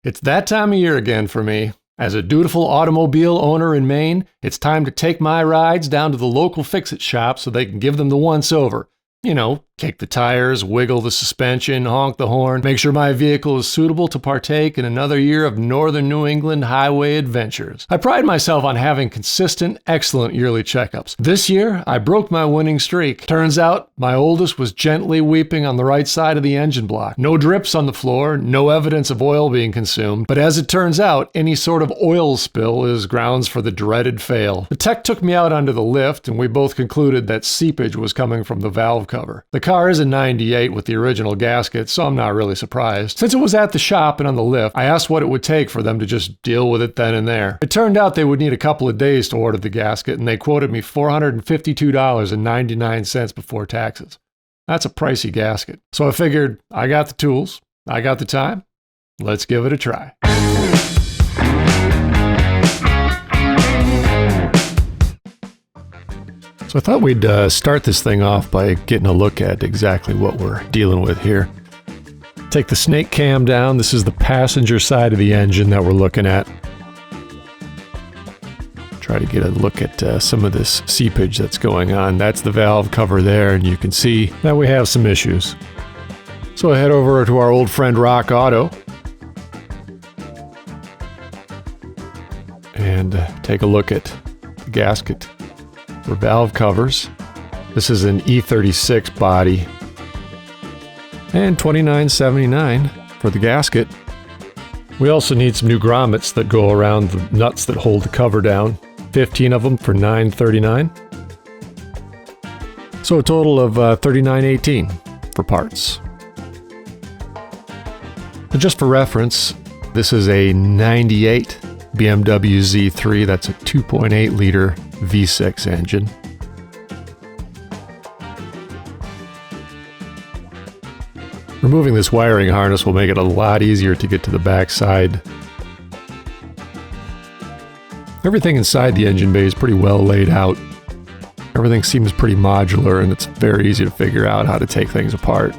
It's that time of year again for me. As a dutiful automobile owner in Maine, it's time to take my rides down to the local fix-it shop so they can give them the once-over. You know, kick the tires, wiggle the suspension, honk the horn, make sure my vehicle is suitable to partake in another year of northern New England highway adventures. I pride myself on having consistent, excellent yearly checkups. This year, I broke my winning streak. Turns out, my oldest was gently weeping on the right side of the engine block. No drips on the floor, no evidence of oil being consumed, but as it turns out, any sort of oil spill is grounds for the dreaded fail. The tech took me out onto the lift, and we both concluded that seepage was coming from the valve cover. The car is a 98 with the original gasket, so I'm not really surprised. Since it was at the shop and on the lift, I asked what it would take for them to just deal with it then and there. It turned out they would need a couple of days to order the gasket, and they quoted me $452.99 before taxes. That's a pricey gasket. So I figured, I got the tools, I got the time, let's give it a try. So I thought we'd start this thing off by getting a look at exactly what we're dealing with here. Take the snake cam down. This is the passenger side of the engine that we're looking at. Try to get a look at some of this seepage that's going on. That's the valve cover there, and you can see that we have some issues. So I head over to our old friend Rock Auto and take a look at the gasket for valve covers. This is an E36 body and $29.79 for the gasket. We also need some new grommets that go around the nuts that hold the cover down. 15 of them for $9.39. So a total of $39.18 for parts. And just for reference, this is a 98 BMW Z3. That's a 2.8 liter V6 engine. Removing this wiring harness will make it a lot easier to get to the back side. Everything inside the engine bay is pretty well laid out. Everything seems pretty modular, and it's very easy to figure out how to take things apart.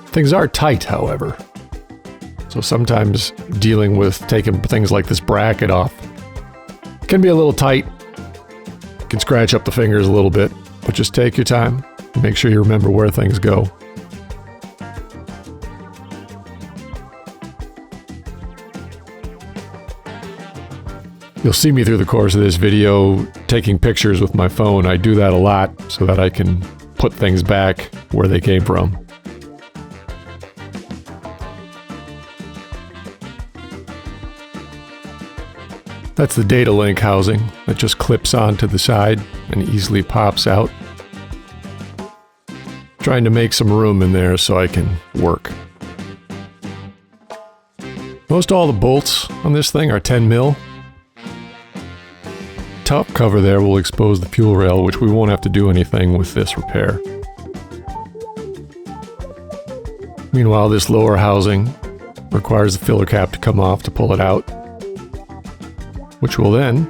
Things are tight, however. So sometimes dealing with taking things like this bracket off can be a little tight. You can scratch up the fingers a little bit, but just take your time and make sure you remember where things go. You'll see me through the course of this video taking pictures with my phone. I do that a lot so that I can put things back where they came from. That's the data link housing that just clips onto the side and easily pops out. Trying to make some room in there so I can work. Most all the bolts on this thing are 10 mil. Top cover there will expose the fuel rail, which we won't have to do anything with this repair. Meanwhile, this lower housing requires the filler cap to come off to pull it out, which will then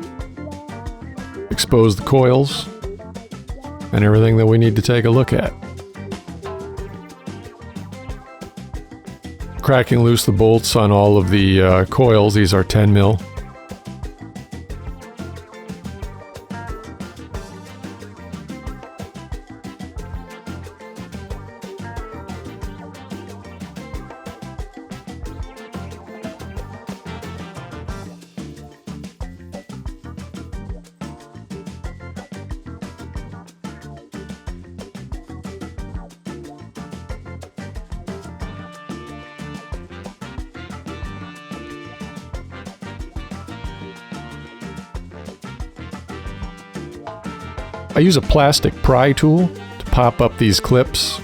expose the coils and everything that we need to take a look at. Cracking loose the bolts on all of the coils. These are 10 mil. I use a plastic pry tool to pop up these clips.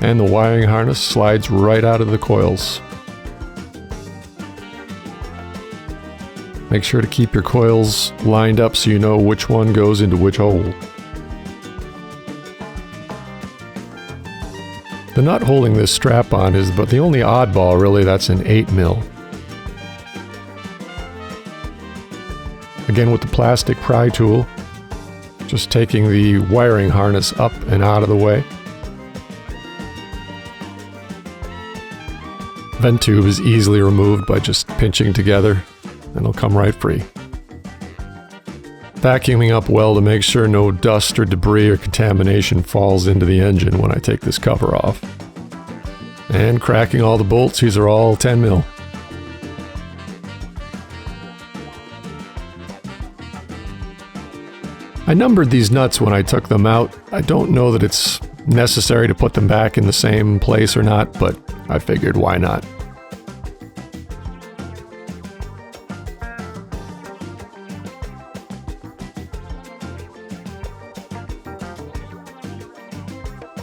And the wiring harness slides right out of the coils. Make sure to keep your coils lined up so you know which one goes into which hole. The nut holding this strap on is but the only oddball really. That's an 8 mil. Again with the plastic pry tool, Just taking the wiring harness up and out of the way. Vent tube is easily removed by just pinching together, and it'll come right free. Vacuuming up well to make sure no dust or debris or contamination falls into the engine when I take this cover off. And cracking all the bolts, these are all 10 mil. I numbered these nuts when I took them out. I don't know that it's necessary to put them back in the same place or not, but I figured why not.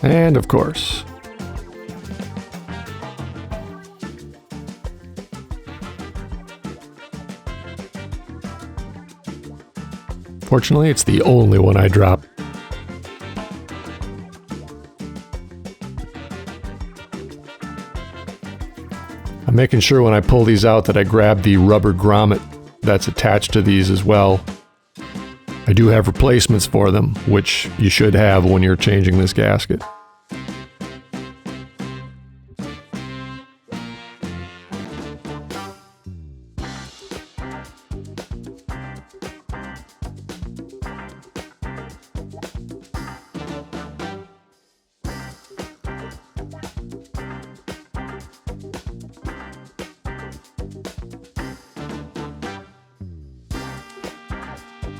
And of course, fortunately, it's the only one I drop. I'm making sure when I pull these out that I grab the rubber grommet that's attached to these as well. I do have replacements for them, which you should have when you're changing this gasket.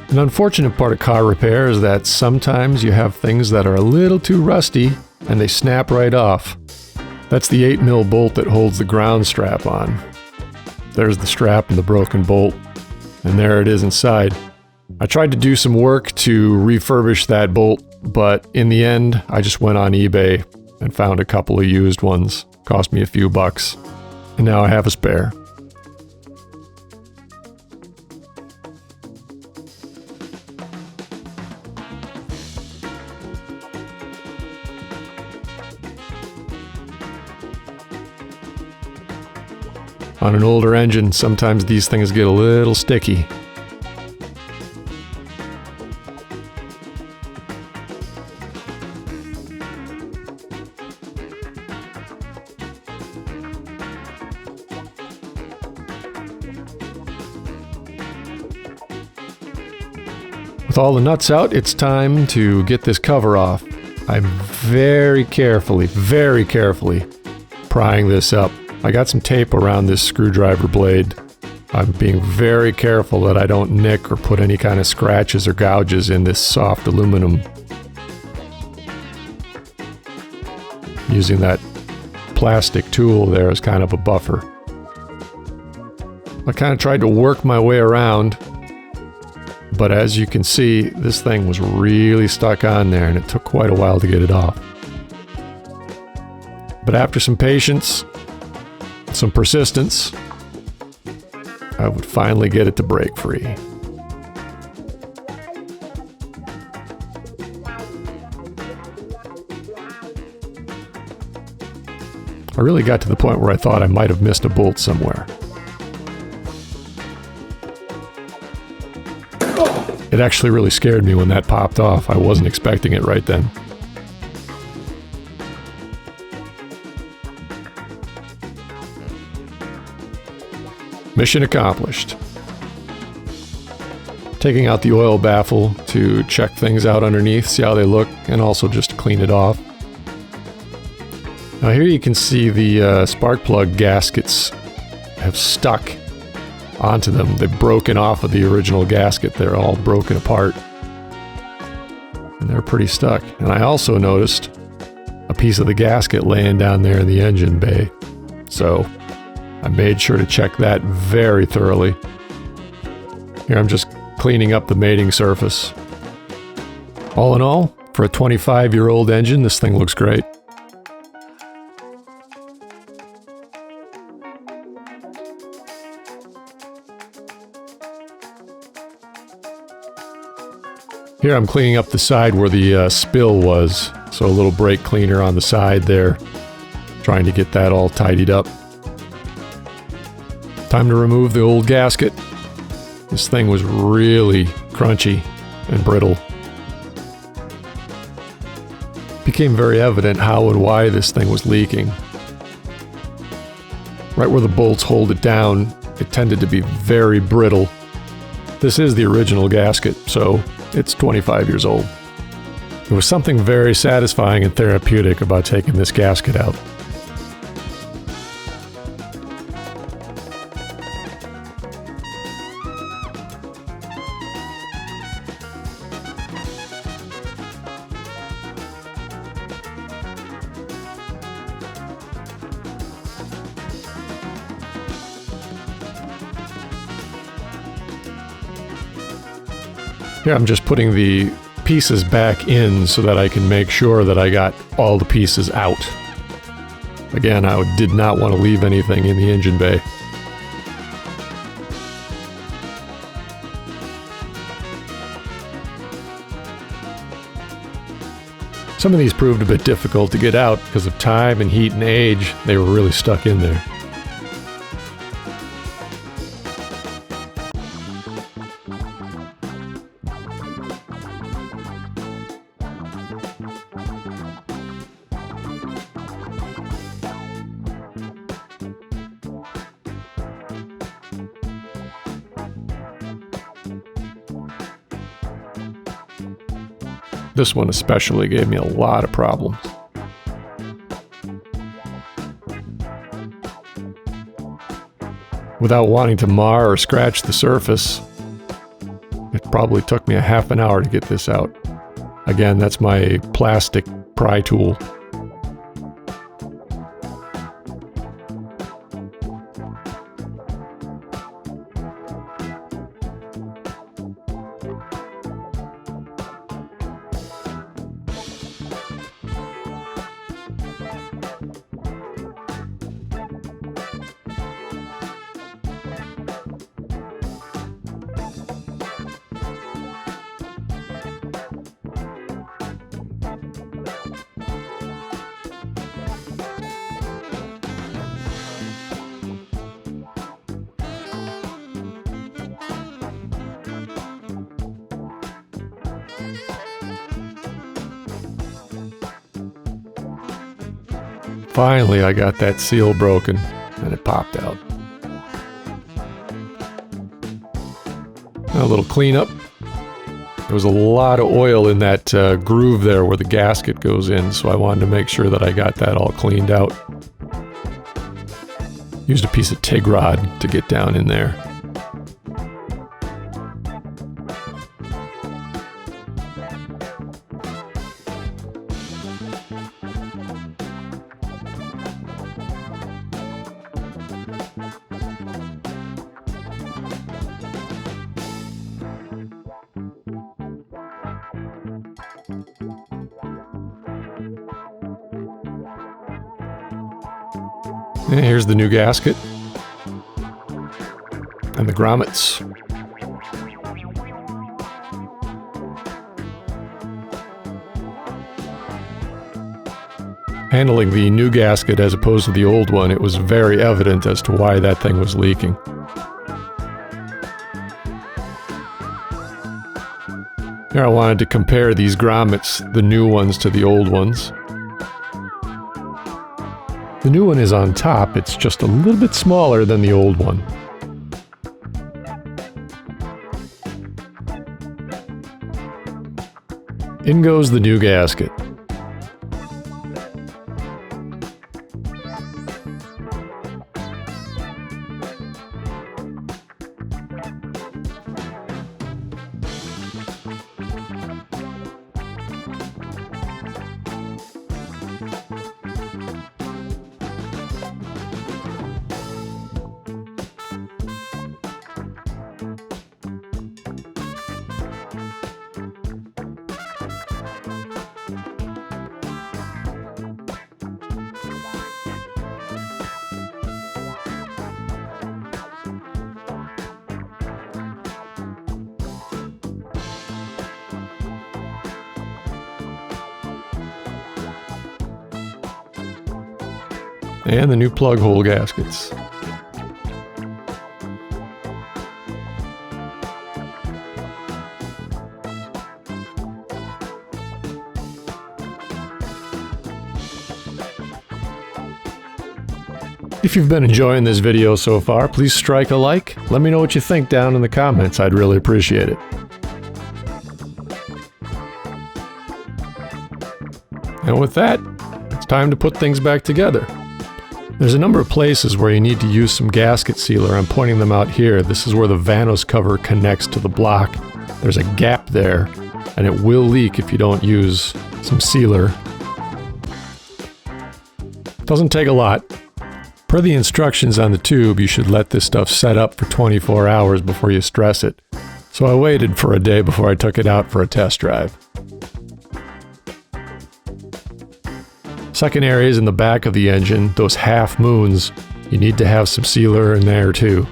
An unfortunate part of car repair is that sometimes you have things that are a little too rusty and they snap right off. That's the 8 mil bolt that holds the ground strap on. There's the strap and the broken bolt, and there it is inside. I tried to do some work to refurbish that bolt, but in the end I just went on eBay and found a couple of used ones. Cost me a few bucks, and now I have a spare. On an older engine, sometimes these things get a little sticky. With all the nuts out, it's time to get this cover off. I'm very carefully prying this up. I got some tape around this screwdriver blade. I'm being very careful that I don't nick or put any kind of scratches or gouges in this soft aluminum. Using that plastic tool there as kind of a buffer. I kind of tried to work my way around, but as you can see, this thing was really stuck on there and it took quite a while to get it off. But after some patience, some persistence, I would finally get it to break free. I really got to the point where I thought I might have missed a bolt somewhere. It actually really scared me when that popped off. I wasn't expecting it right then. Mission accomplished. Taking out the oil baffle to check things out underneath, see how they look, and also just to clean it off. Now here you can see the spark plug gaskets have stuck onto them. They've broken off of the original gasket. They're all broken apart. And they're pretty stuck. And I also noticed a piece of the gasket laying down there in the engine bay. So I made sure to check that very thoroughly. Here I'm just cleaning up the mating surface. All in all, for a 25-year-old engine, this thing looks great. Here I'm cleaning up the side where the spill was, so a little brake cleaner on the side there, trying to get that all tidied up. Time to remove the old gasket. This thing was really crunchy and brittle. became very evident how and why this thing was leaking. Right where the bolts hold it down, it tended to be very brittle. This is the original gasket, so it's 25 years old. There was something very satisfying and therapeutic about taking this gasket out. Here I'm just putting the pieces back in so that I can make sure that I got all the pieces out. Again, I did not want to leave anything in the engine bay. Some of these proved a bit difficult to get out because of time and heat and age. They were really stuck in there. This one especially gave me a lot of problems. Without wanting to mar or scratch the surface, it probably took me a half an hour to get this out. Again, that's my plastic pry tool. Finally, I got that seal broken, and it popped out. A little cleanup. There was a lot of oil in that groove there where the gasket goes in, so I wanted to make sure that I got that all cleaned out. Used a piece of TIG rod to get down in there. And here's the new gasket and the grommets. Handling the new gasket as opposed to the old one, it was very evident as to why that thing was leaking. Here I wanted to compare these grommets, the new ones, to the old ones. The new one is on top, it's just a little bit smaller than the old one. In goes the new gasket. And the new plug hole gaskets. If you've been enjoying this video so far, please strike a like. Let me know what you think down in the comments. I'd really appreciate it. And with that, it's time to put things back together. There's a number of places where you need to use some gasket sealer. I'm pointing them out here. This is where the Vanos cover connects to the block. There's a gap there, and it will leak if you don't use some sealer. Doesn't take a lot. Per the instructions on the tube, you should let this stuff set up for 24 hours before you stress it. So I waited for a day before I took it out for a test drive. Second area is in the back of the engine, those half moons. You need to have some sealer in there too.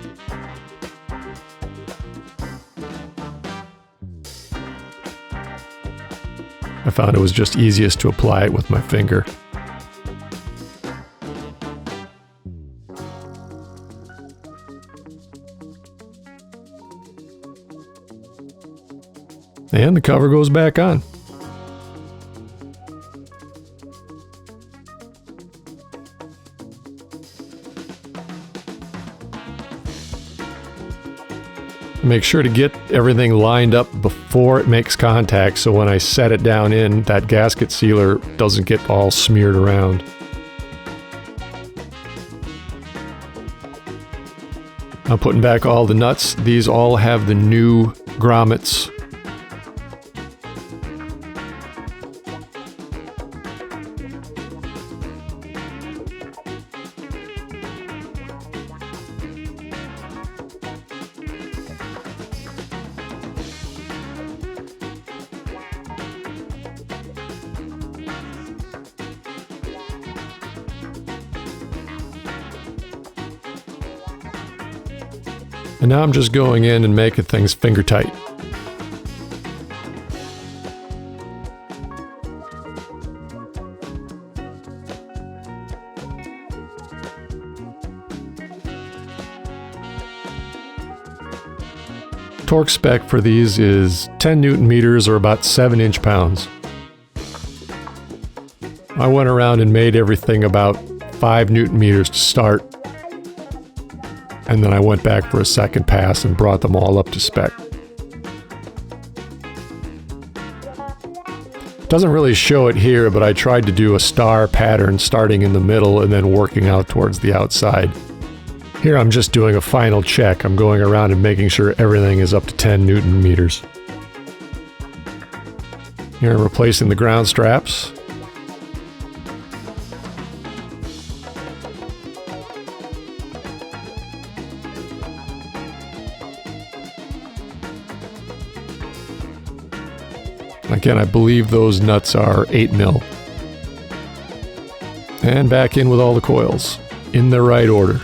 I found it was just easiest to apply it with my finger. And the cover goes back on. Make sure to get everything lined up before it makes contact, so when I set it down in, that gasket sealer doesn't get all smeared around. I'm putting back all the nuts. These all have the new grommets. And now I'm just going in and making things finger tight. Torque spec for these is 10 Newton meters or about 7 inch-pounds. I went around and made everything about 5 Newton meters to start. And then I went back for a second pass and brought them all up to spec. Doesn't really show it here, but I tried to do a star pattern starting in the middle and then working out towards the outside. Here I'm just doing a final check. I'm going around and making sure everything is up to 10 Newton meters. Here I'm replacing the ground straps. Again, I believe those nuts are 8 mil. And back in with all the coils, in the right order.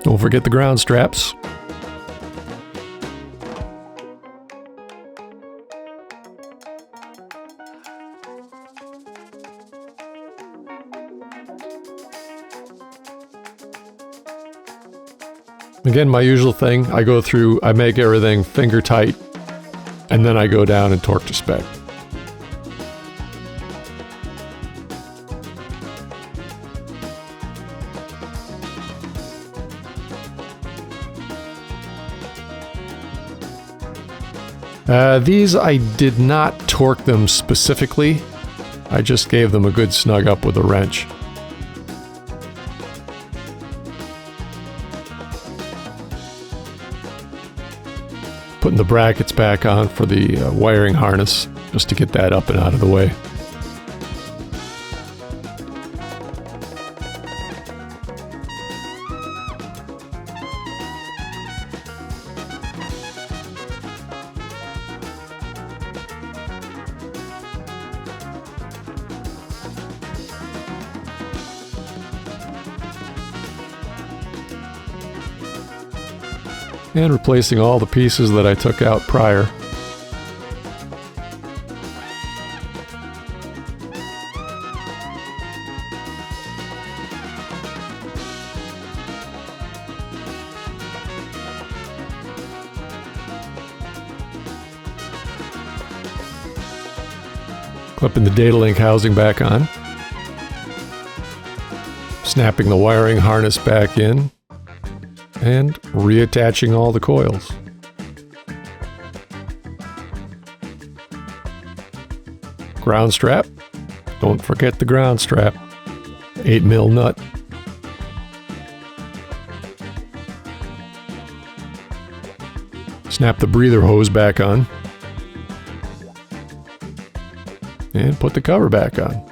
Don't forget the ground straps. Again, my usual thing, I go through, I make everything finger tight, and then I go down and torque to spec. These I did not torque them specifically, I just gave them a good snug up with a wrench. Putting the brackets back on for the wiring harness, just to get that up and out of the way. And replacing all the pieces that I took out prior. Clipping the data link housing back on. Snapping the wiring harness back in. And reattaching all the coils. Ground strap. Don't forget the ground strap. 8mm nut. Snap the breather hose back on. And put the cover back on.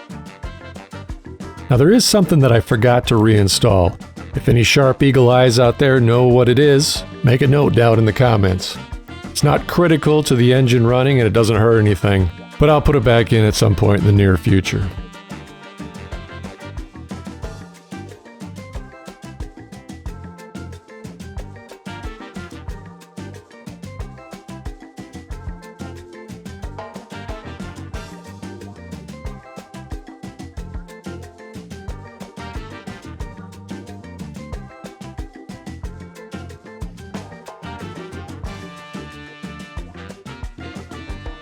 Now there is something that I forgot to reinstall. If any sharp eagle eyes out there know what it is, make a note down in the comments. It's not critical to the engine running and it doesn't hurt anything, but I'll put it back in at some point in the near future.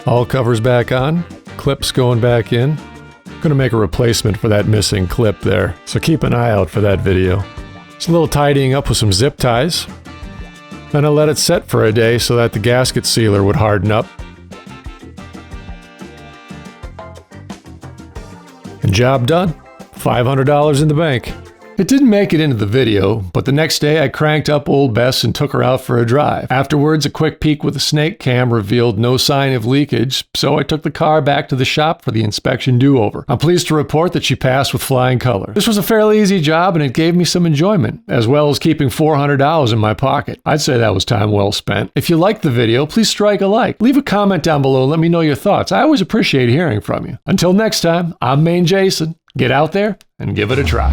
All covers back on, clips going back in. I'm gonna make a replacement for that missing clip there, so keep an eye out for that video. Just a little tidying up with some zip ties. Then I let it set for a day so that the gasket sealer would harden up. And job done. $500 in the bank. It didn't make it into the video, but the next day I cranked up old Bess and took her out for a drive. Afterwards, a quick peek with a snake cam revealed no sign of leakage, so I took the car back to the shop for the inspection do-over. I'm pleased to report that she passed with flying colors. This was a fairly easy job and it gave me some enjoyment, as well as keeping $400 in my pocket. I'd say that was time well spent. If you liked the video, please strike a like. Leave a comment down below and let me know your thoughts. I always appreciate hearing from you. Until next time, I'm Maine Jason. Get out there and give it a try.